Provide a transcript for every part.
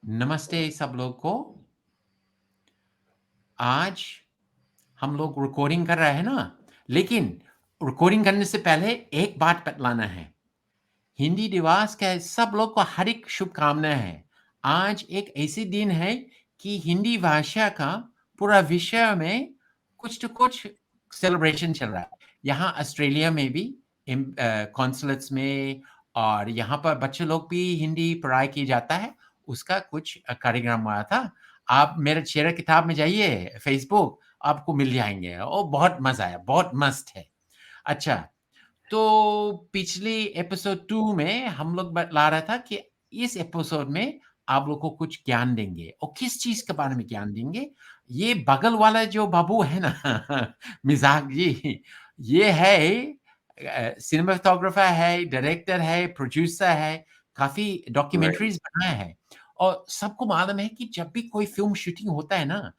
नमस्ते सब लोग को। आज हम लोग रिकॉर्डिंग कर रहे हैं ना, लेकिन रिकॉर्डिंग करने से पहले एक बात बतलाना है। हिंदी दिवस के सब लोग को हार्दिक शुभकामनाएं हैं। आज एक ऐसी दिन है कि हिंदी भाषा का पूरा विश्व में कुछ तो कुछ सेलिब्रेशन चल रहा है। यहाँ ऑस्ट्रेलिया में भी कॉन्सुलेट्स में और यहाँ पर बच्चे लोग भी हिंदी पढ़ाई की जाता है। उसका कुछ कार्यक्रम हुआ था। आप मेरे शेर किताब में जाइए, फेसबुक आपको मिल जाएंगे। और बहुत मजा आया, बहुत मस्त है। अच्छा, तो पिछली एपिसोड 2 में हम लोग बतला रहा था कि इस एपिसोड में आप लोग को कुछ ज्ञान देंगे। और किस चीज के बारे में ज्ञान देंगे? ये बगल वाला जो बाबू है ना मिजाक जी, ये है सिनेमाटोग्राफर है, डायरेक्टर है, प्रोड्यूसर है, काफी राइट। डॉक्यूमेंट्रीज बनाया है। और सबको मालूम है कि जब भी कोई फिल्म शूटिंग होता है ना,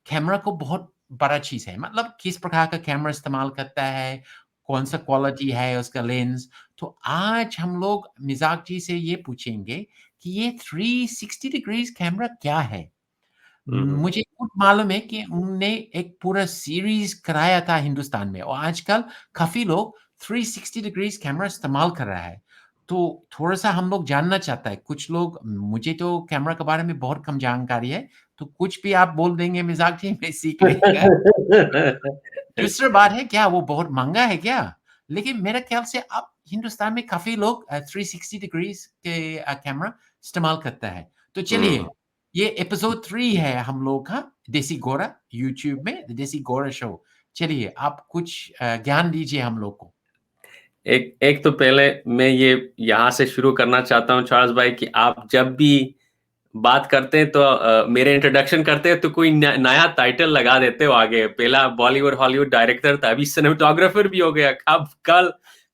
कैमरा को बहुत बड़ा चीज है। मतलब किस प्रकार का कैमरा इस्तेमाल करता है, कौन सा क्वालिटी है उसका लेंस। तो आज हम लोग मिजाक जी से ये पूछेंगे कि ये 360 डिग्रीज कैमरा क्या है। हम्म। मुझे खुद मालूम है कि उनने एक पूरा सीरीज कराया था हिंदुस्तान में, और आजकल काफी लोग 360 डिग्रीज कैमरा इस्तेमाल कर रहा है। तो थोड़ा सा हम लोग जानना चाहता है। कुछ लोग, मुझे तो कैमरा के बारे में बहुत कम जानकारी है, तो कुछ भी आप बोल देंगे मिजाक जी, मैं सीख लेगा। दूसरा बात है, क्या वो बहुत महंगा है क्या? लेकिन मेरे ख्याल से अब हिंदुस्तान में काफी लोग 360 डिग्रीज के कैमरा इस्तेमाल करता है। तो चलिए, हम्म। ये एपिसोड 3 है हम लोग का देसी गोरा यूट्यूब में, देसी गोरा शो। चलिए, आप कुछ ज्ञान दीजिए हम लोग को। एक एक तो पहले मैं ये यहाँ से शुरू करना चाहता हूँ चार्ल्स भाई कि आप जब भी बात करते हैं तो मेरे इंट्रोडक्शन करते हैं तो कोई नया टाइटल लगा देते हो आगे। पहला बॉलीवुड हॉलीवुड डायरेक्टर था, अभी सिनेमेटोग्राफर भी हो गया। अब कल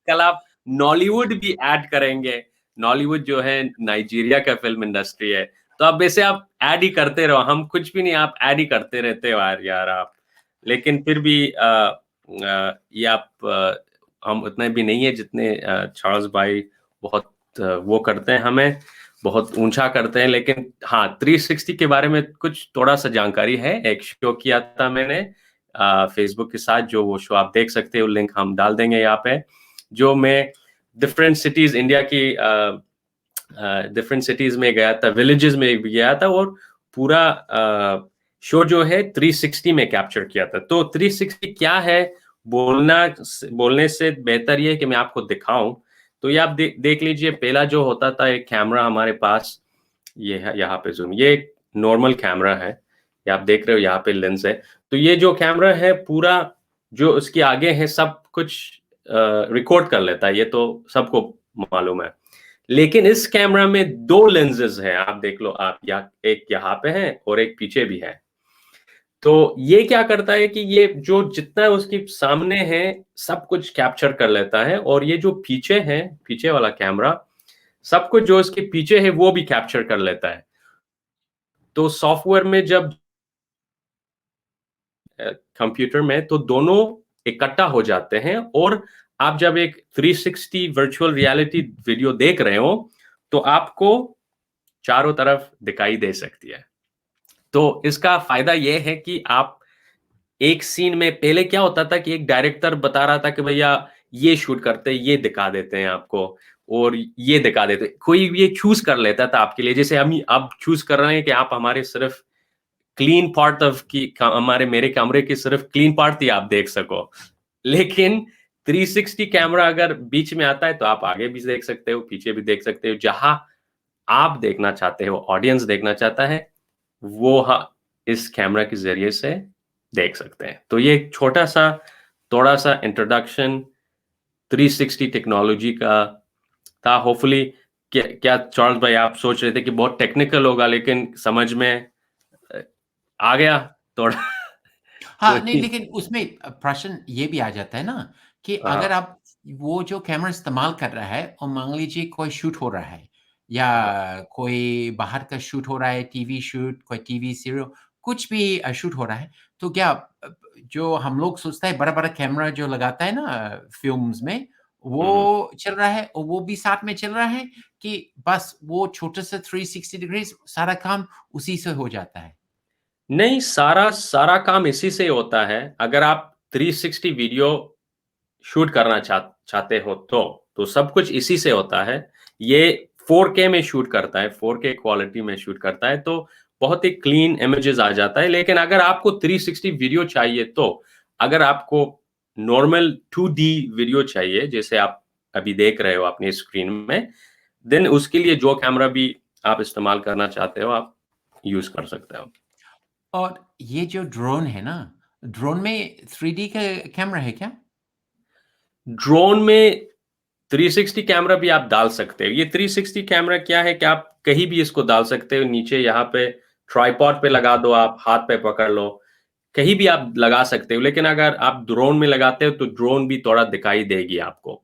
कल आप नॉलीवुड भी ऐड करेंगे। नॉलीवुड जो है नाइजीरिया का फिल्म इंडस्ट्री है। तो अब वैसे आप ऐड ही करते रहो, हम कुछ भी नहीं, आप ऐड ही करते रहते हो यार आप। लेकिन फिर भी ये आप हम उतने भी नहीं है जितने चार्ल्स भाई बहुत वो करते हैं, हमें बहुत ऊंचा करते हैं। लेकिन हाँ, 360 के बारे में कुछ थोड़ा सा जानकारी है। एक शो किया था मैंने फेसबुक के साथ, जो वो शो आप देख सकते हो, लिंक हम डाल देंगे यहाँ पे। जो मैं डिफरेंट सिटीज इंडिया की डिफरेंट सिटीज में गया था, विलेजेस में भी गया था, और पूरा शो जो है 360 में कैप्चर किया था। तो 360 क्या है, बोलने से बेहतर ये है कि मैं आपको दिखाऊं। तो ये आप देख लीजिए। पहला जो होता था एक कैमरा हमारे पास, ये है यहाँ पे जूम, ये एक नॉर्मल कैमरा है, ये आप देख रहे हो, यहाँ पे लेंस है। तो ये जो कैमरा है पूरा जो उसके आगे है सब कुछ रिकॉर्ड कर लेता है, ये तो सबको मालूम है। लेकिन इस कैमरा में दो लेंसेज हैं, आप देख लो आप, एक यहाँ पे है और एक पीछे भी है। तो ये क्या करता है कि ये जो जितना उसके सामने है सब कुछ कैप्चर कर लेता है, और ये जो पीछे है, पीछे वाला कैमरा, सब कुछ जो इसके पीछे है वो भी कैप्चर कर लेता है। तो सॉफ्टवेयर में जब कंप्यूटर में तो दोनों इकट्ठा हो जाते हैं, और आप जब एक 360 वर्चुअल रियलिटी वीडियो देख रहे हो तो आपको चारों तरफ दिखाई दे सकती है। तो इसका फायदा यह है कि आप एक सीन में, पहले क्या होता था कि एक डायरेक्टर बता रहा था कि भैया ये शूट करते हैं, ये दिखा देते हैं आपको, और ये दिखा देते हैं। कोई ये चूज कर लेता था आपके लिए, जैसे हम अब चूज कर रहे हैं कि आप हमारे सिर्फ क्लीन पार्ट ऑफ की हमारे मेरे कैमरे की सिर्फ क्लीन पार्ट ही आप देख सको। लेकिन 360 कैमरा अगर बीच में आता है तो आप आगे भी देख सकते हो, पीछे भी देख सकते हो, जहां आप देखना चाहते हो, ऑडियंस देखना चाहता है, वो इस कैमरा के जरिए से देख सकते हैं। तो ये एक छोटा सा थोड़ा सा इंट्रोडक्शन 360 टेक्नोलॉजी का था। होपफुली क्या चार्ल्स भाई आप सोच रहे थे कि बहुत टेक्निकल होगा, लेकिन समझ में अ, आ गया थोड़ा। हाँ, नहीं, कोई लेकिन उसमें प्रश्न ये भी आ जाता है ना कि हाँ, अगर आप वो जो कैमरा इस्तेमाल कर रहा है और मान लीजिए कोई शूट हो रहा है, या हाँ, कोई बाहर का शूट हो रहा है, टीवी शूट, कोई टीवी सीरियल, कुछ भी शूट हो रहा है, तो क्या जो हम लोग सोचते हैं बड़ा-बड़ा कैमरा जो लगाता है ना फ़िल्म्स में, वो चल रहा है और वो भी साथ में चल रहा है कि बस वो छोटा-सा 360 डिग्रीज़ सारा काम उसी से हो जाता है? नहीं, सारा काम इसी से होता है। अगर आप 360 वीडियो शूट करना चाहते हो तो सब कुछ इसी से होता है। ये 4K में शूट करता है, 4K क्वालिटी में शूट करता है, तो बहुत ही क्लीन इमेजेस आ जाता है। लेकिन अगर आपको 360 वीडियो चाहिए तो अगर आपको नॉर्मल 2D वीडियो चाहिए, जैसे आप अभी देख रहे हो अपनी स्क्रीन में, देन उसके लिए जो कैमरा भी आप इस्तेमाल करना चाहते हो, आप यूज़ कर सकते हो। और ये जो ड्रोन है ना, ड्रोन में 3D का कैमरा है क्या? ड्रोन में 360 कैमरा भी आप डाल सकते हो। ये 360 कैमरा क्या है कि आप कहीं भी इसको डाल सकते हो। नीचे यहाँ पे ट्राइपॉड पे लगा अच्छा। दो, आप हाथ पे पकड़ लो, कहीं भी आप लगा सकते हो। लेकिन अगर आप ड्रोन में लगाते हो तो ड्रोन भी थोड़ा दिखाई देगी आपको।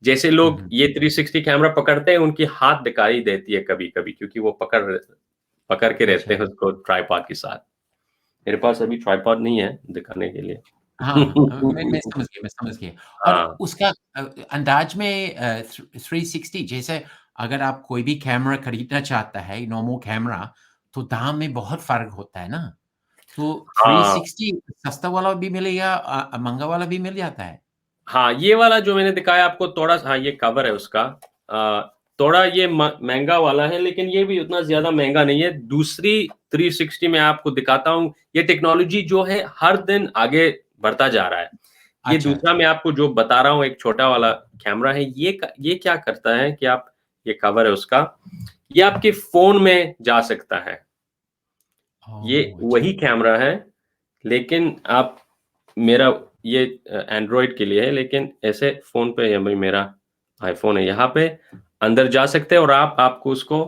जैसे हुँ, लोग हुँ। ये 360 कैमरा पकड़ते हैं, उनकी हाथ दिखाई देती है कभी-कभी, क्योंकि वो पकड़ के रहते अच्छा। हैं उसको ट्राइपॉड के साथ। मेरे पास अभी ट्राइपॉड नहीं है दिखाने के लिए। हाँ, मैं समझ गया, मैं समझ गया। और हाँ, उसका अंदाज़ में 360 जैसे अगर आप कोई भी कैमरा खरीदना चाहता है, नॉर्मल कैमरा, तो दाम में बहुत फ़र्क होता है ना? तो हाँ। 360 सस्ता वाला भी मिलेगा महँगा वाला भी मिल जाता है? हाँ, ये वाला जो मैंने दिखाया आपको थोड़ा हाँ, ये कवर है उसका। थोड़ा ये महँगा वाला है, लेकिन ये भी उतना ज़्यादा महँगा नहीं है। दूसरी 360 मैं आपको दिखाता हूँ, ये टेक्नोलॉजी जो है हर दिन आगे बढ़ता जा रहा है। ये अच्छा, दूसरा अच्छा। मैं आपको जो बता रहा हूँ, एक छोटा वाला कैमरा है, ये क्या करता है कि आप ये कवर है उसका, ये आपके फ़ोन में जा सकता है। ये ओह! अच्छा। वही कैमरा है, लेकिन आप मेरा ये एंड्रॉइड के लिए है, लेकिन ऐसे फ़ोन पे या मेरा आईफ़ोन है, यहाँ पे अंदर जा सकते हैं और आपको उसको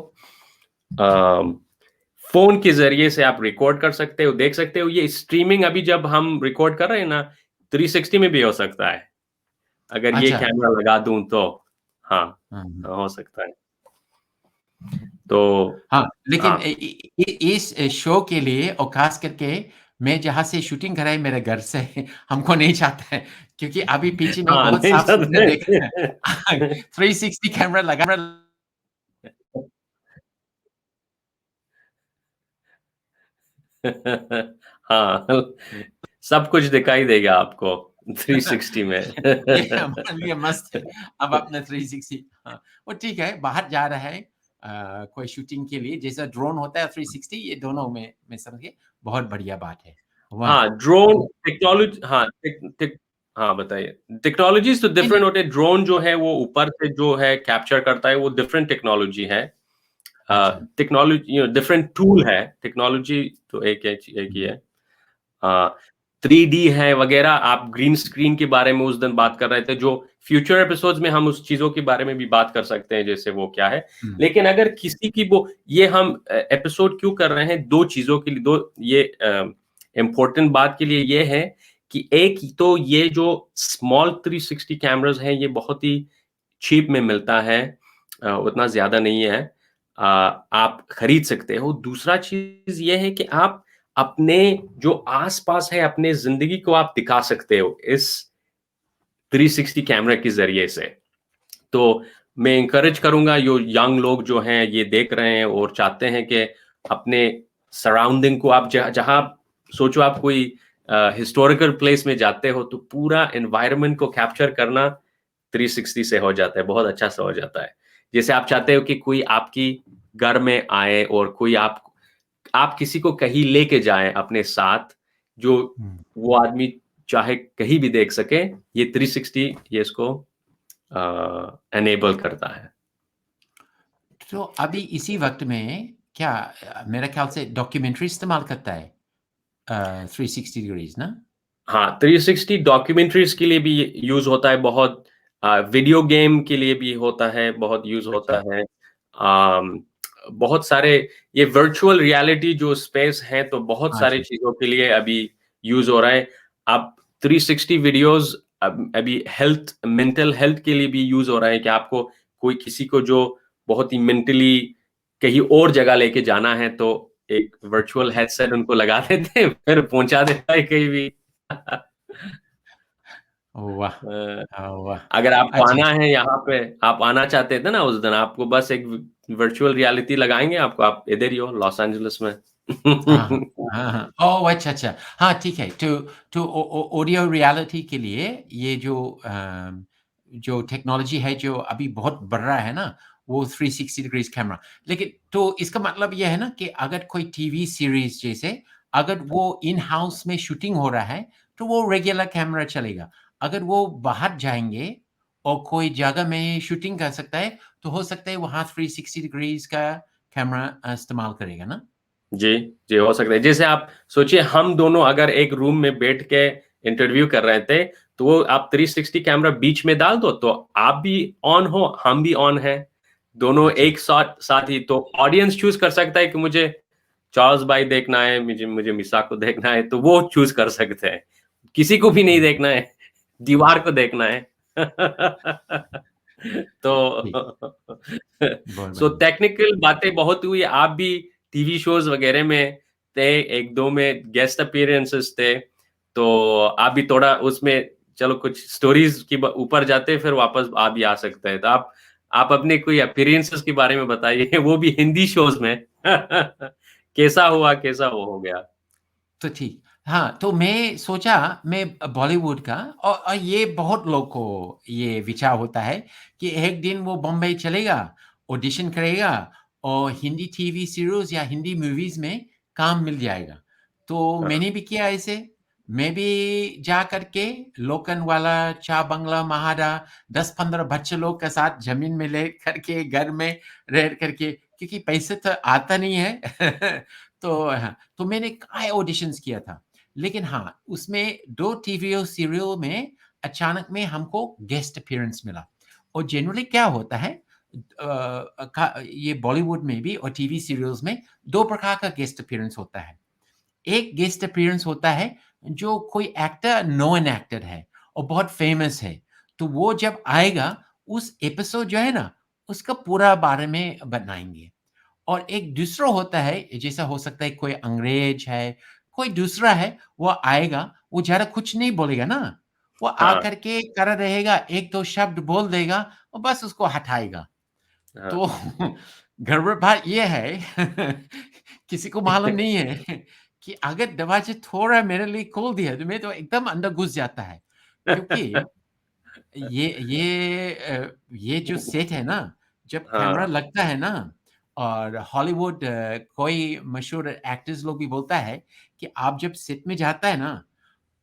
फ़ोन के ज़रिए से आप रिकॉर्ड कर सकते हो, देख सकते हो। ये स्ट्रीमिंग अभी जब हम रिकॉर्ड कर रहे हैं ना, 360 में भी हो सकता है। अगर ये अच्छा। कैमरा लगा दूँ तो। हाँ, हुँ, हुँ। हाँ, हो सकता है। तो हाँ, लेकिन हाँ। इस शो के और ख़ास करके मैं जहाँ से शूटिंग कराई मेरे घर से हमको नहीं चाहता है क्योंकि अभी पीछे में हाँ, बहुत नहीं साफ-सुथरा सकते। देखा है। 360 कैमरा लगा हाँ, सब कुछ दिखाई देगा आपको 360 में। ये हमारे लिए मस्त है। अब आपने 360 हाँ, वो ठीक है बाहर जा रहा है कोई शूटिंग के लिए जैसा ड्रोन होता है 360 ये दोनों में मैं समझ गया, बहुत बढ़िया बात है। वाह! हाँ, ड्रोन टेक्नोलॉजी हाँ, हाँ, बताइए। टेक्नोलॉजीज़ तो नहीं, नहीं डिफरेंट होते हैं। ड्रोन जो है वो ऊपर से जो है कैप्चर करता है, वो डिफरेंट टेक्नोलॉजी है। अच्छा। टेक्नोलॉजी डिफरेंट टूल है। टेक्नोलॉजी तो एक ही हुँ, है। अ, 3D है वगैरह, आप ग्रीन स्क्रीन के बारे में उस दिन बात कर रहे थे, जो फ्यूचर एपिसोड्स में हम उस चीज़ों के बारे में भी बात कर सकते हैं, जैसे वो क्या है। हुँ, लेकिन अगर किसी की वो ये हम एपिसोड क्यों कर रहे हैं, 2 चीज़ों के लिए 2 ये इम्पोर्टेंट बात के लिए ये है कि एक तो ये जो स्मॉल 360 कैमराज़ हैं, ये बहुत ही चीप में मिलता है, उतना ज़्यादा नहीं है। आप खरीद सकते हो। दूसरा चीज़ ये है कि आप अपने जो आस-पास है, अपने ज़िंदगी को आप दिखा सकते हो इस 360 कैमरा के ज़रिए से। तो मैं एनकरेज करूँगा यो यंग लोग जो हैं ये देख रहे हैं और चाहते हैं कि अपने सराउंडिंग को आप जहाँ सोचो आप कोई हिस्टोरिकल प्लेस में जाते हो तो पूरा एनवायरनमेंट को कैप्चर करना 360 से हो जाता है, बहुत अच्छा से हो जाता है। जैसे आप चाहते हो कि कोई आपकी घर में आए और कोई आप किसी को कहीं लेके जाएँ अपने साथ, जो हुँ। वो आदमी चाहे कहीं भी देख सके, ये 360 ये इसको एनेबल करता है। तो अभी इसी वक़्त में क्या मेरे ख़्याल से डॉक्यूमेंट्री इस्तेमाल करता है 360 डिग्रीज़ ना? हाँ, 360 डॉक्यूमेंटरीज़ के लिए भी यूज़ होता है बहुत, वीडियो गेम के लिए भी होता है, बहुत यूज़ होता अच्छा। है। बहुत सारे ये वर्चुअल रियलिटी जो स्पेस है, तो बहुत सारी अच्छा, चीज़ों के लिए अभी यूज़ हो रहा है। अब 360 वीडियोज़ अभी मेंटल हेल्थ के लिए भी यूज़ हो रहा है कि आपको कोई किसी को जो बहुत ही मेंटली कहीं और जगह लेके जाना है, तो एक वर्चुअल हेडसेट उनको लगा देते हैं, फिर पहुँचा देता है कहीं भी। वाह! अ, वाह! अगर आपको अच्छा, आना है यहाँ पे, आप आना चाहते थे ना उस दिन, आपको बस एक वर्चुअल रियलिटी लगाएँगे आपको, आप इधर ही हो लॉस एंजेलिस में। हाँ, हाँ। हाँ, हाँ। ओह! अच्छा, अच्छा। हाँ, ठीक है। तो ओ ओ ऑडियो रियलिटी के लिए ये जो टेक्नोलॉजी है जो अभी बहुत बढ़ रहा है ना, वो 360 डिग्रीज़ कैमरा। लेकिन तो इसका मतलब ये है ना कि अगर कोई टीवी सीरीज़ जैसे अगर वो इन हाउस में शूटिंग हो रहा है, तो वो रेगुलर कैमरा चलेगा। अगर वो बाहर जाएँगे और कोई जगह में शूटिंग कर सकता है, तो हो सकता है वहाँ 360 डिग्रीज़ का कैमरा इस्तेमाल करेगा ना? जी, जी, हो सकता है। जैसे आप सोचिए हम दोनों अगर एक रूम में बैठ के इंटरव्यू कर रहे थे, तो वो आप 360 कैमरा बीच में डाल दो, तो आप भी ऑन हो, हम भी ऑन हैं। दोनों अच्छा। एक साथ साथ ही तो ऑडियंस चूज़ कर सकता है कि मुझे चार्ल्स भाई देखना है, मुझे मुझे मिसा को देखना है, तो वो चूज़ कर सकते हैं। किसी को भी नहीं हुँ, देखना है, दीवार को देखना है। ठीक, तो बहुत सो बढ़िया। टेक्निकल बातें बहुत हुई, आप भी टीवी शोज़ वगैरह में थे, 1-2 में गेस्ट अपीयरेंसेस थे, तो आप भी थोड़ा उसमें चलो कुछ स्टोरीज़ की ब ऊपर जाते हैं, फिर वापस आप भी आ सकते हैं। तो आप अपने कोई अपीयरेंसेस के बारे में बताइए, वो भी हिंदी शोज़ में। कैसा हुआ, कैसा वो हो गया? तो ठीक हाँ, तो मैं सोचा मैं बॉलीवुड का और ये बहुत लोग को ये विचार होता है कि एक दिन वो बॉम्बे चलेगा, ऑडिशन करेगा और हिंदी टीवी सीरीज़ या हिंदी मूवीज़ में काम मिल जाएगा। तो हाँ, मैंने भी किया ऐसे। मैं भी जा कर के लोकनवाला, चा बंगला, महाडा 10-15 बच्चे लोग के साथ ज़मीन में ले कर के घर में रह कर के क्योंकि पैसे तो आता नहीं है। तो हाँ, तो मैंने कई ऑडिशंस किया था। लेकिन हाँ, उसमें 2 टीवी और सीरियल में अचानक में हमको गेस्ट अपीयरेंस मिला। और जनरली क्या होता है ये बॉलीवुड में भी और टीवी सीरियल्स में 2 प्रकार का गेस्ट अपीयरेंस होता है। एक गेस्ट अपीयरेंस होता है जो कोई एक्टर नोन एक्टर है और बहुत फेमस है। तो वो जब आएगा उस एपिसोड जो है ना, उसका पूरा बारे में बताएँगे। और एक दूसरा होता है, जैसा हो सकता है कोई अंग्रेज है, कोई दूसरा है, वो आएगा, वो ज़्यादा कुछ नहीं बोलेगा ना, वो हाँ, आकर के खड़ा रहेगा, 1-2 शब्द बोल देगा और बस उसको हटाएगा। हाँ। तो गड़बड़ बात ये है किसी को मालूम नहीं है कि अगर दरवाज़ा थोड़ा मेरे लिए खोल दिया, तो मैं तो एकदम अंदर घुस जाता है। क्योंकि ये जो सेट है ना, जब कैमरा हाँ, लगता है ना और हॉलीवुड कोई मशहूर एक्टर्स लोग भी बोलता है कि आप जब सेट में जाता है ना,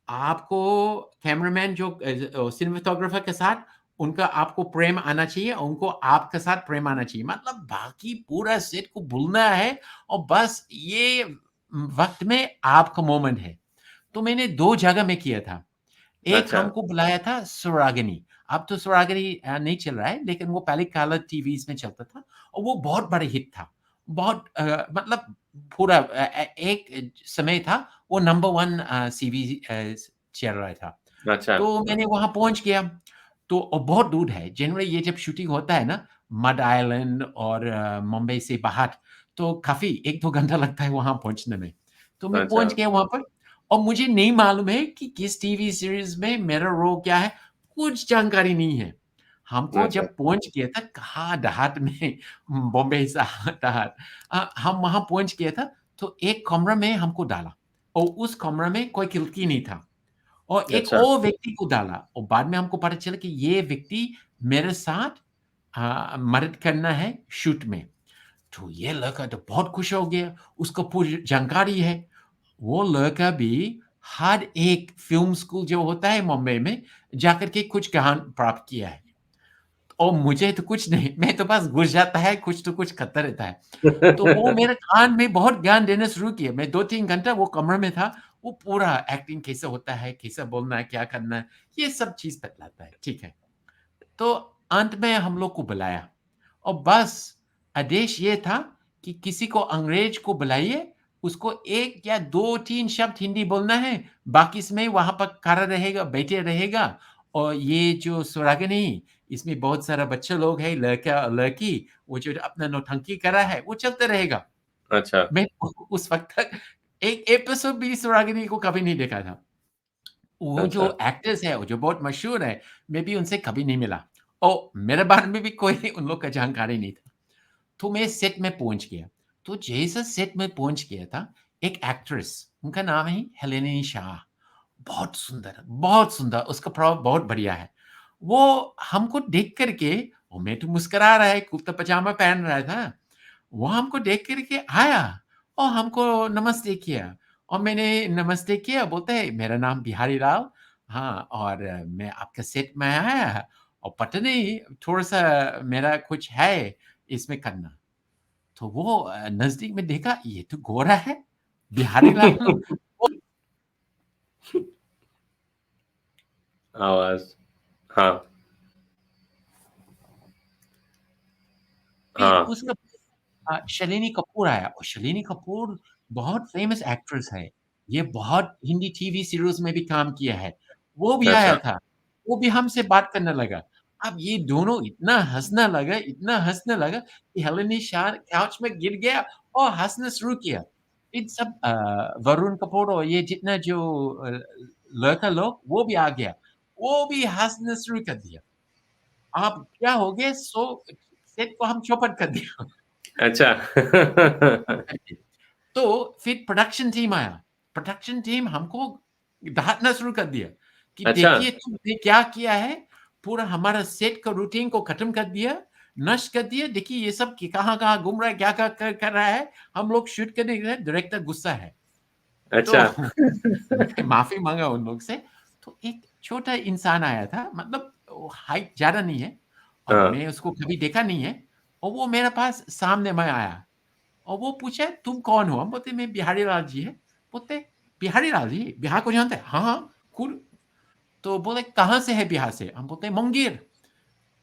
आपको कैमरामैन जो सिनेमेटोग्राफर के साथ उनका आपको प्रेम आना चाहिए और उनको आपके साथ प्रेम आना चाहिए। मतलब बाकी पूरा सेट को भूलना है और बस ये वक़्त में आपका मोमेंट है। तो मैंने 2 जगह में किया था। एक अच्छा, हमको बुलाया था सुरागनी। अब तो सुरागनी नहीं चल रहा है, लेकिन वो पहले कलर टीवीज़ में चलता था और वो बहुत बड़ा हिट था। बहुत मतलब पूरा एक समय था वो नंबर 1 सीवी चल रहा था। अच्छा, तो मैंने वहाँ पहुँच गया, तो बहुत दूर है। जनरली ये जब शूटिंग होता है ना, मड आइलैंड और मुंबई से बाहर, तो काफ़ी 1-2 घंटा लगता है वहाँ पहुँचने में। तो मैं अच्छा, पहुँच गया वहाँ पर और मुझे नहीं मालूम है कि किस टीवी सीरीज़ में मेरा रोल क्या है, कुछ जानकारी नहीं है। हमको अच्छा, जब पहुँच गया था कहाँ देहात में बॉम्बे से देहात हम वहाँ पहुँच गया था, तो एक कमरा में हमको डाला और उस कमरा में कोई खिड़की नहीं था। और एक अच्छा, और व्यक्ति को डाला और बाद में हमको पता चला कि ये व्यक्ति मेरे साथ मदद करना है शूट में। तो ये लड़का तो बहुत खुश हो गया, उसको पूरी जानकारी है। वो लड़का भी हर एक फ़िल्म स्कूल जो होता है मुंबई में, जाकर के कुछ ज्ञान प्राप्त किया है। और मुझे तो कुछ नहीं, मैं तो बस घुस जाता है, कुछ तो कुछ करता रहता है। तो वो मेरे कान में बहुत ज्ञान देना शुरू किया। मैं 2-3 घंटा वो कमरे में था, वो पूरा एक्टिंग कैसे होता है, कैसे बोलना है, क्या करना है, ये सब चीज़ बतलाता है, ठीक है। तो अंत में हम लोग को बुलाया और बस आदेश ये था कि किसी को अंग्रेज को बुलाइए, उसको 1 या 2-3 शब्द हिंदी बोलना है, बाकी समय वहाँ पर खड़ा रहेगा, बैठे रहेगा और ये जो सुरागनी, इसमें बहुत सारा बच्चे लोग हैं, लड़का और लड़की, वो जो अपना नौटंकी कर रहा है, वो चलता रहेगा। अच्छा, मैं उस वक़्त तक एक एपिसोड भी सुरागिनी को कभी नहीं देखा था। वो जो अच्छा। एक्टर्स है, वो जो बहुत मशहूर है, मैं भी उनसे कभी नहीं मिला और मेरे बारे में भी कोई उन लोग का जानकारी नहीं था। तो मैं सेट में पहुँच गया। तो जैसे सेट में पहुँच गया था, एक एक्ट्रेस, उनका नाम है हेलेनी शाह। बहुत सुंदर, उसका प्रभाव बहुत बढ़िया है। वो हमको देख कर के और मैं तो मुस्कुरा रहा है, कुर्ता-पजामा पहन रहा था। वो हमको देख कर के आया और हमको नमस्ते किया और मैंने नमस्ते किया, बोलता है, "मेरा नाम बिहारी लाल, हाँ, और मैं आपके सेट में आया और पता नहीं थोड़ा-सा मेरा कुछ है इसमें करना।" तो वो नज़दीक में देखा, ये तो गोरा है, बिहारी लाल। वो आवाज़ हाँ, फिर हाँ। उसका शालिनी कपूर आया और शालिनी कपूर बहुत फ़ेमस एक्ट्रेस है। ये बहुत हिंदी टीवी सीरियल्स में भी काम किया है। वो भी आया अच्छा, था, वो भी हमसे बात करने लगा। अब ये दोनों इतना हँसने लगा कि हेलेनी शाह काउच में गिर गया और हँसना शुरू किया। इन सब वरुण कपूर और ये जितना जो लड़का लोग वो भी आ गया। वो भी हँसना शुरू कर दिया। अब क्या हो गया सेट को हम चौपट कर दिया। अच्छा। करके। तो फिर प्रोडक्शन टीम आया। प्रोडक्शन टीम हमको डाँटना शुरू कर दिया कि अच्छा, देखिए तुमने क्या किया है, पूरा हमारा सेट का रूटीन को खत्म कर दिया, नष्ट कर दिया। देखिए ये सब कि कहाँ-कहाँ घूम रहा है, क्या-क्या कर रहा है। हम लोग शूट करने गए, डायरेक्टर गुस्सा है। तो अच्छा। मैं माफ़ी माँगा उन लोग से। तो एक छोटा इंसान आया था, मतलब वो हाइट ज़्यादा नहीं है और हाँ, मैं उसको कभी देखा नहीं है और वो मेरे पास सामने में आया। और वो पूछा, "तुम कौन हो?" हम बोलते, "मैं बिहारी लाल जी है।" बोलते, "बिहारी लाल जी? बिहार को जानते हैं?" "हाँ, हाँ, खुद।" तो बोले, "कहाँ से है बिहार से?" हम बोलते हैं, "मुंगेर।"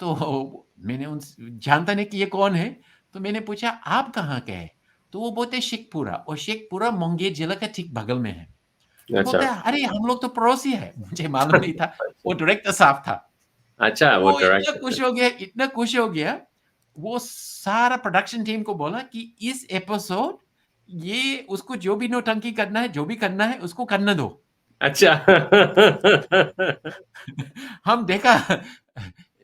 तो मैंने उनसे जानता नहीं कि ये कौन है, तो मैंने पूछा, "आप कहाँ के हैं?" तो वो बोलते, "शेखपुरा।" और शेखपुरा मुंगेर जिला के ठीक बगल में है। तो अच्छा। बोलते हैं, "अरे! हम लोग तो पड़ोसी हैं।" मुझे मालूम नहीं था, वो डायरेक्टर साहब था। अच्छा, वो वो डायरेक्टर इतना खुश हो गया, वो सारा प्रोडक्शन टीम को बोला कि इस एपिसोड ये उसको जो भी नौटंकी करना है, जो भी करना है, उसको करने दो। अच्छा। हम देखा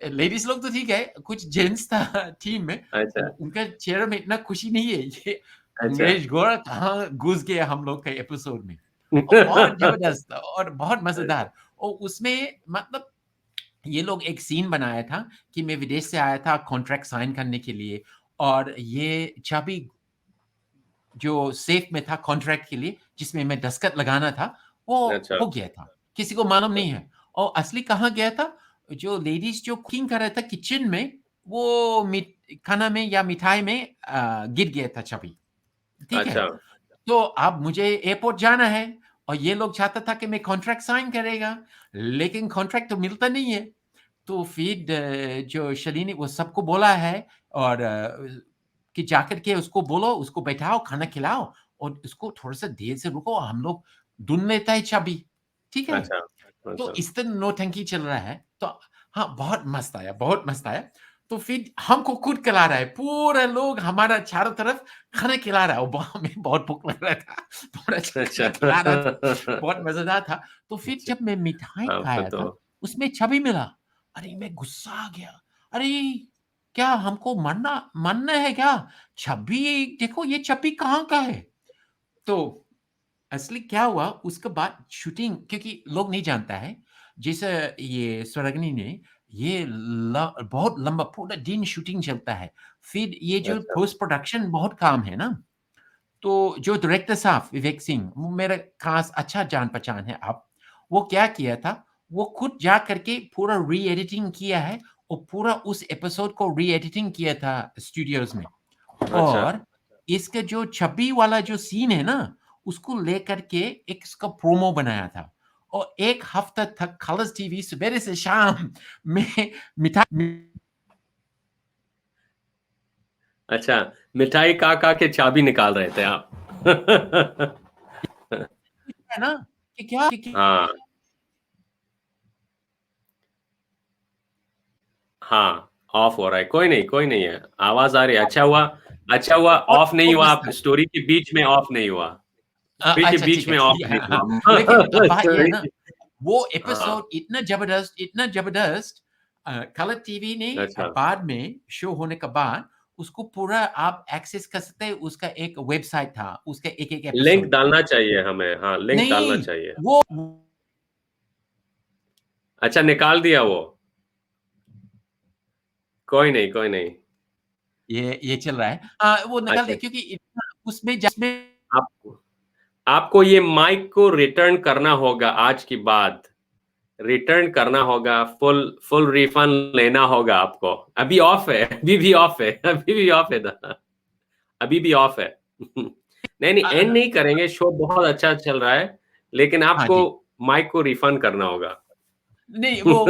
लेडीज़ लोग तो ठीक है, कुछ जेंट्स था टीम में, अच्छा, उनका चेहरे में इतना खुशी नहीं है, ये अच्छा। अंग्रेज़ घोड़ा कहाँ घुस गया हम लोग के एपिसोड में। और बहुत ज़बरदस्त और बहुत मज़ेदार और उसमें मतलब ये लोग एक सीन बनाया था कि मैं विदेश से आया था कॉन्ट्रैक्ट साइन करने के लिए और ये चाबी जो सेफ में था कॉन्ट्रैक्ट के लिए, जिसमें मैं दस्तखत लगाना था, वो अच्छा, हो गया था। किसी को मालूम नहीं है और असली कहाँ गया था, जो लेडीज़ जो कुकिंग कर रहा था किचन में, वो खाना में या मिठाई में गिर गया था चाबी, ठीक है? अच्छा, तो अब मुझे एयरपोर्ट जाना है और ये लोग चाहता था कि मैं कॉन्ट्रैक्ट साइन करेगा, लेकिन कॉन्ट्रैक्ट तो मिलता नहीं है। तो फिर जो शालिनी वो सबको बोला है और कि जाकर के उसको बोलो, उसको बैठाओ, खाना खिलाओ और उसको थोड़ा-सा देर से रुको, हम लोग ढूँढ लेता है चाबी, ठीक है? अच्छा, तो अच्छा, इस तरह नौटंकी चल रहा है। तो हाँ, बहुत मस्त आया। तो फिर हमको खुद खिला रहा है, पूरे लोग हमारा चारों तरफ खाना खिला रहा है और हमें बहुत भूख लग रहा था, थोड़ा सा अच्छा। खाना खिला रहा था, बहुत मज़ेदार था। तो फिर अच्छा, जब मैं मिठाई आपका खाया तो था, उसमें चाबी मिला। अरे! मैं गुस्सा आ गया। अरे! क्या हमको मरना है क्या? चाबी देखो ये चाबी कहाँ का है? तो असली क्या हुआ उसके बाद शूटिंग क्योंकि लोग नहीं जानता है, जैसे ये स्वरागिनी ने ये बहुत लंबा पूरा दिन शूटिंग चलता है। फिर ये जो अच्छा, पोस्ट प्रोडक्शन बहुत काम है ना, तो जो डायरेक्टर साहब विवेक सिंह, वो मेरा खास अच्छा जान-पहचान है अब। वो क्या किया था, वो खुद जा कर के पूरा री-एडिटिंग किया है और पूरा उस एपिसोड को री-एडिटिंग किया था स्टूडियोज़ में। अच्छा, और इसका जो छब्बी वाला जो सीन है ना, उसको लेकर के एक इसका प्रोमो बनाया था और 1 हफ्ता तक कलर्स टीवी सवेरे से शाम में मिठाई अच्छा, मिठाई खा-खा के चाबी निकाल रहे थे आप। है ना कि क्या हाँ, हाँ, ऑफ हो रहा है। कोई नहीं है। आवाज़ आ रही है। अच्छा हुआ बहुत ऑफ नहीं बहुत हुआ, मस्त आप था। स्टोरी के बीच में ऑफ नहीं हुआ। स्टोरी के अच्छा बीच ठीक है, में ऑफ ठीक है। नहीं हाँ, हाँ। हुआ। लेकिन अब बात ये है स्टोरी ना, वो हाँ, एपिसोड इतना ज़बरदस्त कलर टीवी ने अच्छा। बाद में शो होने के बाद उसको पूरा आप एक्सेस कर सकते हैं, उसका एक वेबसाइट था, उसका एक-एक लिंक एपिसोड। डालना चाहिए हमें, हाँ, लिंक डालना नहीं, चाहिए। वो अच्छा निकाल दिया वो? कोई नहीं, कोई नहीं। ये चल रहा है। वो निकाल अच्छा, दिया क्योंकि इतना उसमें जिसमें आपको आपको ये माइक को रिटर्न करना होगा आज की बात। रिटर्न करना होगा, फुल फुल रिफंड लेना होगा आपको। अभी ऑफ है, अभी भी ऑफ है, अभी भी ऑफ है ना, अभी भी ऑफ है। नहीं, नहीं, एंड न नहीं करेंगे, शो बहुत अच्छा चल रहा है, लेकिन हाँ आपको जी। माइक को रिफंड करना होगा। नहीं, वो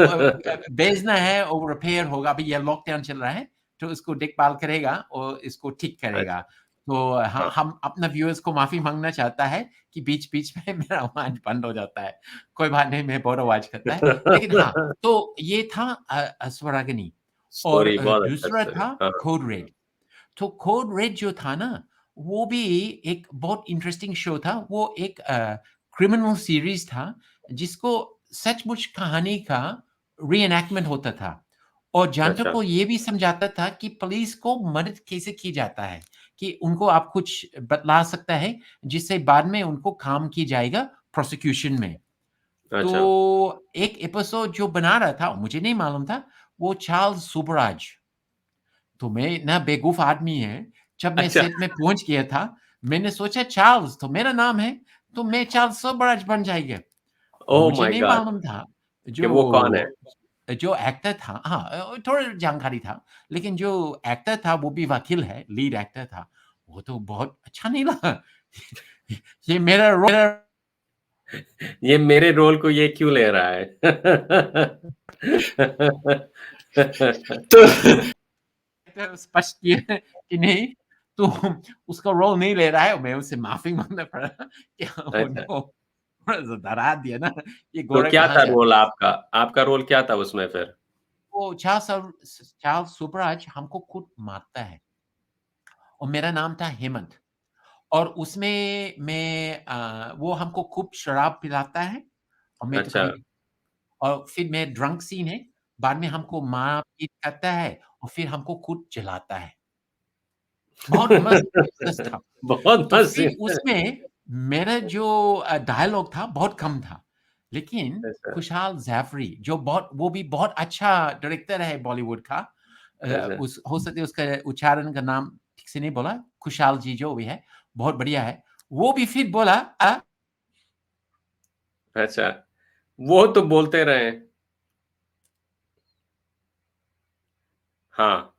भेजना है और रिपेयर होगा। अभी ये लॉकडाउन चल रहा है, तो उसको देखभाल करेगा और इसको ठीक करेगा। अच्छा, तो हाँ। हम अपना व्यूअर्स को माफ़ी माँगना चाहता है कि बीच-बीच में मेरा आवाज़ बंद हो जाता है। कोई बात नहीं, मैं बहुत आवाज़ करता है। लेकिन हाँ, तो ये था स्वरागिनी और स्टोरी बहुत अच्छा दूसरा स्टोरी। था हाँ, कोड रेड। तो कोड रेड जो था ना, वो भी एक बहुत इंटरेस्टिंग शो था। वो एक क्रिमिनल सीरीज़ था, जिसको सचमुच कहानी का रीएनैक्टमेंट होता था और जनता अच्छा, को ये भी समझाता था कि पुलिस को मदद कैसे की जाता है, कि उनको आप कुछ बतला सकता है, जिससे बाद में उनको काम की जाएगा प्रोसिक्यूशन में। अच्छा, तो एक एपिसोड जो बना रहा था, मुझे नहीं मालूम था, वो चार्ल्स सुबराज। तो मैं ना बेवकूफ़ आदमी है, जब मैं अच्छा। सेट में पहुँच गया था, मैंने सोचा चार्ल्स तो मेरा नाम है, तो मैं चार्ल्स सोबराज बन जाएगा। ओह मुझे माय नहीं गॉड! मालूम था, कि वो कौन है? जो जो एक्टर था हाँ थोड़ा जानकारी था, लेकिन जो एक्टर था वो भी वकील है, लीड एक्टर था। वो तो बहुत अच्छा नहीं लगा। ये मेरा रोल ये मेरे रोल को ये क्यों ले रहा है? तो एक्टर स्पष्ट किया कि नहीं, तू उसका रोल नहीं ले रहा है। मैं उससे माफ़ी माँगना पड़ा कि अच्छा, उनको थोड़ा-सा डरा दिया ना, ये तो गोरा क्या कहाँ था जाता रोल है। आपका? आपका रोल क्या था उसमें फिर? वो चार्ल्स सुबराज हमको खुद मारता है और मेरा नाम था हेमंत और उसमें वो हमको खूब शराब पिलाता है और मैं तो अच्छा, कभी और फिर मैं ड्रंक सीन है, बाद में हमको मार-पीट करता है और फिर हमको खुद जलाता है। बहुत मस्त ज़बरदस्त था। बहुत तो मस्त फिर सीन उसमें मेरा जो डायलॉग था बहुत कम था। लेकिन अच्छा, खुशहाल ज़ाफ़री जो बहुत वो भी बहुत अच्छा डायरेक्टर है बॉलीवुड का। अच्छा, उस हो सकता है उसका उच्चारण का नाम ठीक से नहीं बोला, खुशहाल जी जो भी है, बहुत बढ़िया है। वो भी फिर बोला अच्छा। वो तो बोलते रहे। हाँ,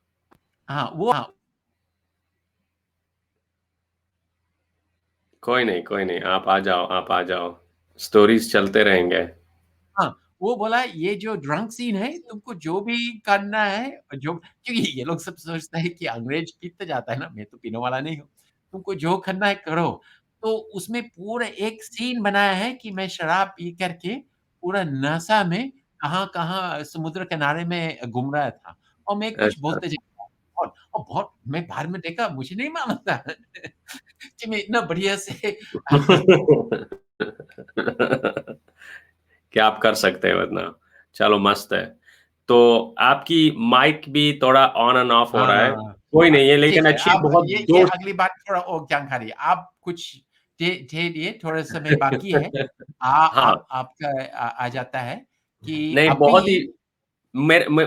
हाँ, कोई नहीं, आप आ जाओ। स्टोरीज़ चलते रहेंगे। हाँ, वो बोला ये जो ड्रंक सीन है तुमको जो भी करना है जो क्योंकि ये लोग सब सोचते हैं कि अंग्रेज पीते जाता है ना, मैं तो पीने वाला नहीं हूँ। तुमको जो करना है करो। तो उसमें पूरा एक सीन बनाया है कि मैं शराब पी कर के पूरा नशा में कहाँ-कहाँ समुद्र किनारे में घूम रहा था और मैं कुछ अच्छा। बोलते जा और बहुत मैं बाद में देखा मुझे नहीं मालूम था कि मैं इतना बढ़िया से क्या आप कर सकते हैं वरना। चलो मस्त है। तो आपकी माइक भी थोड़ा ऑन एंड ऑफ हो रहा है। हाँ। कोई नहीं है ठीक लेकिन है, अच्छी अब बहुत ये दोस्त अगली बार थोड़ा और जानकारी आप कुछ दे दिए, थोड़ा समय बाकी है। हाँ, अब आपका आ जाता है कि नहीं अभी बहुत ही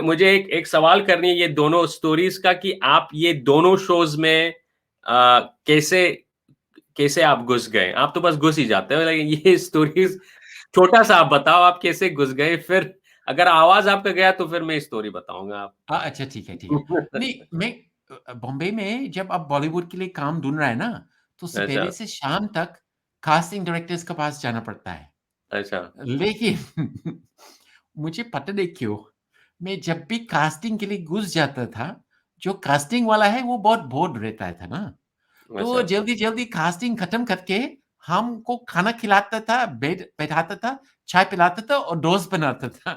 मुझे एक एक सवाल करनी है ये दोनों स्टोरीज़ का कि आप ये दोनों शोज़ में कैसे कैसे आप घुस गए? आप तो बस घुस ही जाते हो लेकिन ये स्टोरीज़ छोटा-सा आप बताओ आप कैसे घुस गए? फिर अगर आवाज़ आपका गया तो फिर मैं स्टोरी बताऊँगा आप। अच्छा ठीक है, ठीक है। नहीं, मैं बॉम्बे में जब आप बॉलीवुड के लिए काम ढूँढ रहा है ना, तो अच्छा, सवेरे से शाम तक कास्टिंग डायरेक्टर्स के पास जाना पड़ता है। अच्छा, लेकिन मुझे पता नहीं क्यों, मैं जब भी कास्टिंग के लिए घुस जाता था, जो कास्टिंग वाला है वो बहुत बोर रहता था ना, तो अच्छा। जल्दी-जल्दी कास्टिंग खत्म करके हमको खाना खिलाता था, बैठाता था, चाय पिलाता था और दोस्त बनाता था।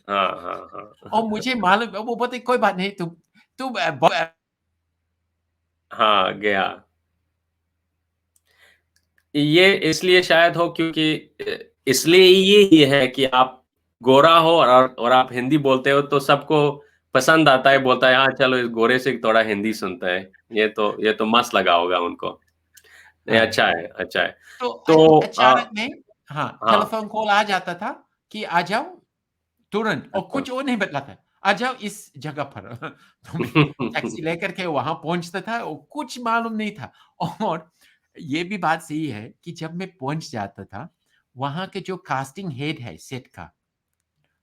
हाँ, हाँ, और हाँ। मुझे मालूम वो बोलते कोई बात नहीं तुम तुम अ, ब हाँ, गया। ये इसलिए शायद हो क्योंकि इसलिए ये है कि आप गोरा हो और आप हिंदी बोलते हो तो सबको पसंद आता है, बोलता है हाँ चलो इस गोरे से थोड़ा हिंदी सुनते हैं। ये तो मस्त लगा होगा उनको। ये हाँ, अच्छा है, अच्छा है। तो तो अचानक में हाँ, हाँ। टेलीफ़ोन कॉल आ जाता था कि आ जाओ तुरंत, और अच्छा। कुछ और नहीं बतलाता, आ जाओ इस जगह पर। तो मैं टैक्सी लेकर के वहाँ पहुँचता था और कुछ मालूम नहीं था। और ये भी बात सही है कि जब मैं पहुँच जाता था, वहाँ के जो कास्टिंग हेड है सेट का,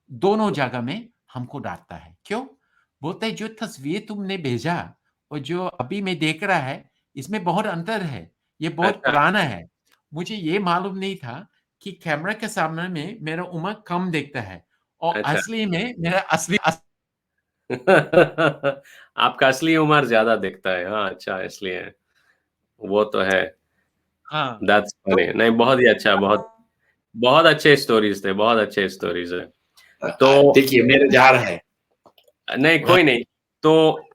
दोनों जगह में हमको डाँटता है। क्यों? बोलता है जो तस्वीर तुमने भेजा और जो अभी मैं देख रहा है, इसमें बहुत अंतर है। ये बहुत अच्छा, पुराना है। मुझे ये मालूम नहीं था कि कैमरा के सामने में मेरा उम्र कम दिखता है और अच्छा। असली में मेरा असली आपका असली उम्र ज़्यादा दिखता है। हाँ, अच्छा इसलिए। वो तो है। हाँ, दैट्स तो फनी। नहीं, बहुत ही अच्छा, बहुत बहुत अच्छे स्टोरीज़ थे, बहुत अच्छे स्टोरीज़ हैं। तो देखिए मेरे जा रहा है। नहीं, कोई नहीं। तो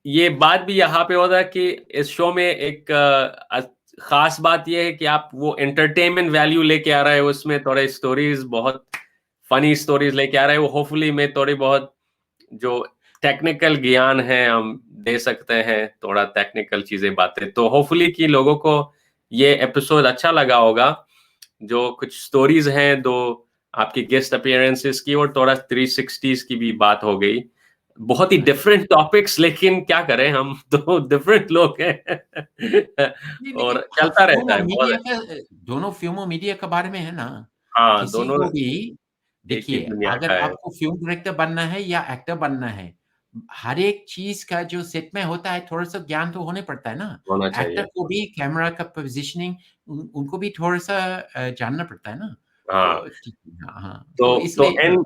ये बात भी यहाँ पे होता है कि इस शो में एक ख़ास बात ये है कि आप वो एंटरटेनमेंट वैल्यू लेके आ रहे हो, उसमें थोड़े स्टोरीज़ बहुत फनी स्टोरीज़ लेके आ रहे हो। होपफुली मैं थोड़ी बहुत जो टेक्निकल ज्ञान है हम दे सकते हैं, थोड़ा टेक्निकल चीज़ें बातें। तो होपफुली कि लोगों को ये एपिसोड अच्छा लगा होगा। जो कुछ स्टोरीज़ हैं, 2 आपकी गेस्ट अपीयरेंसेस की और थोड़ा 360s की भी बात हो गई। बहुत ही राइट। डिफरेंट टॉपिक्स, लेकिन क्या करें, हम तो डिफरेंट लोग हैं। नहीं, और लेकिन चलता फ़िल्म रहता और है बहुत। मीडिया का दोनों फ़िल्म और मीडिया के बारे में है ना, हाँ, किसी दोनों को भी एक ही देखिए, दुनिया अगर का है, आपको फ़िल्म डायरेक्टर बनना है या एक्टर बनना है, हर एक चीज़ का जो सेट में होता है, थोड़ा-सा ज्ञान तो होने पड़ता है ना। होना एक्टर चाहिए। को भी कैमरा का पोज़ीशनिंग उनको भी थोड़ा-सा जानना पड़ता है ना। हाँ, तो ठीक है, हाँ, हाँ, तो तो तो इसलिए एंड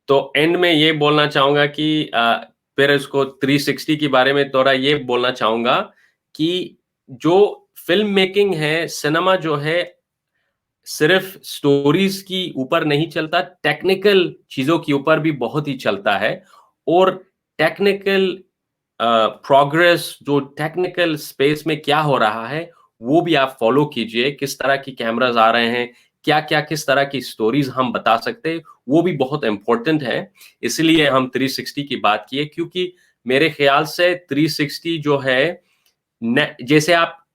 तो एंड में ये बोलना चाहूँगा कि फिर इसको 360 के बारे में थोड़ा ये बोलना चाहूँगा कि जो फ़िल्म मेकिंग है, सिनेमा जो है, सिर्फ़ स्टोरीज़ की ऊपर नहीं चलता, टेक्निकल चीज़ों के ऊपर भी बहुत ही चलता है। और टेक्निकल प्रोग्रेस, जो टेक्निकल स्पेस में क्या हो रहा है, वो भी आप फ़ॉलो ख़ीजिए। किस तरह की कैमराज़ आ रहे हैं, क्या-क्या किस तरह की स्टोरीज़ हम बता सकते हैं, वो भी बहुत इम्पोर्टेंट है। इसलिए हम 360 की बात किए, क्योंकि मेरे ख़्याल से 360 जो है, न जैसे आप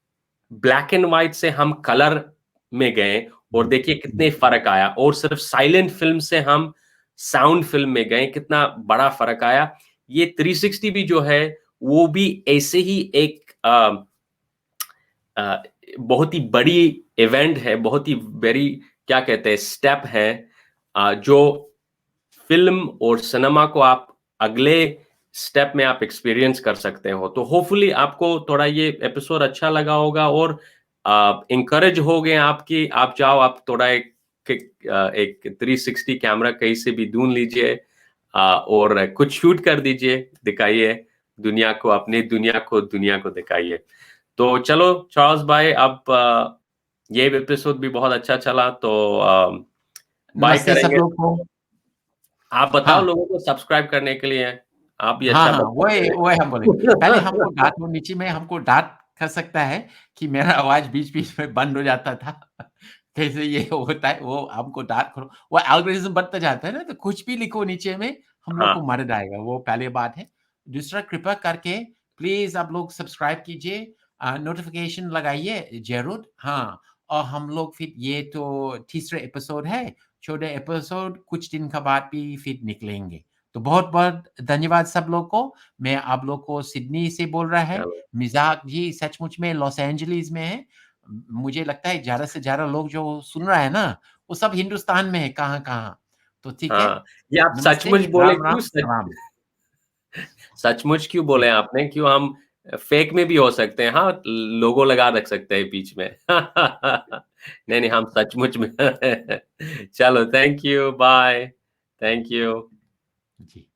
ब्लैक एंड व्हाइट से हम कलर में गए और देखिए कितने फ़र्क आया, और सिर्फ़ साइलेंट फ़िल्म से हम साउंड फ़िल्म में गए, कितना बड़ा फ़र्क आया। ये 360 भी जो है, वो भी ऐसे ही एक अ, बहुत ही बड़ी इवेंट है, बहुत ही बड़ी, क्या कहते हैं, स्टेप है, जो फ़िल्म और सिनेमा को आप अगले स्टेप में आप एक्सपीरियंस कर सकते हो। तो होपफुली आपको थोड़ा ये एपिसोड अच्छा लगा होगा, और आप एनकरेज हो गए आप कि आप जाओ, आप थोड़ा एक 360 कैमरा कहीं से भी ढूँढ लीजिए, और कुछ शूट कर दीजिए, दिखाइए दुनिया को दिखाइए। तो चलो चार्ल्स भाई, अब ये एपिसोड भी बहुत अच्छा चला, तो बाय नमस्ते सब करेंगे। लोग को। आप बताओ हाँ। लोगों को सब्सक्राइब करने के लिए। आप भी हाँ, अच्छा हाँ, वही बताते वही हम बोलेंगे। पहले हमको हैं। डाँट वो नीचे में हमको डाँट कर सकता है कि मेरा आवाज़ बीच-बीच में बंद हो जाता था। कैसे ये होता है, वो हमको डाँट खड़ो वो एल्गोरिथम बढ़ता जाता है ना, तो कुछ भी लिखो नीचे में हम लोग हाँ, को मर जाएगा, वो पहली बात है। दूसरा कृपया करके प्लीज़ आप लोग सब्सक्राइब कीजिए, नोटिफ़िकेशन लगाइए ज़रूर। हाँ, और हम लोग फिर ये तो तीसरा एपिसोड है, 14 एपिसोड कुछ दिन के बाद भी फिर निकलेंगे। तो बहुत-बहुत धन्यवाद सब लोग को। मैं आप लोग को सिडनी से बोल रहा है। चलो। मिज़ाक जी सचमुच में लॉस एंजेलिस में है। मुझे लगता है ज़्यादा से ज़्यादा लोग जो सुन रहा है ना, वो सब हिंदुस्तान में है कहाँ-कहाँ। तो ठीक है, हाँ, ये आप नमस्ते, सचमुच बोले राम, राम, क्यों, सलाम। सचमुच क्यों बोले जी। आपने? क्यों हम फेक में भी हो सकते हैं, हाँ, लोगो लगा रख सकते हैं बीच में। नहीं, नहीं, हम सचमुच में। चलो, thank you, bye. Thank you. Ji.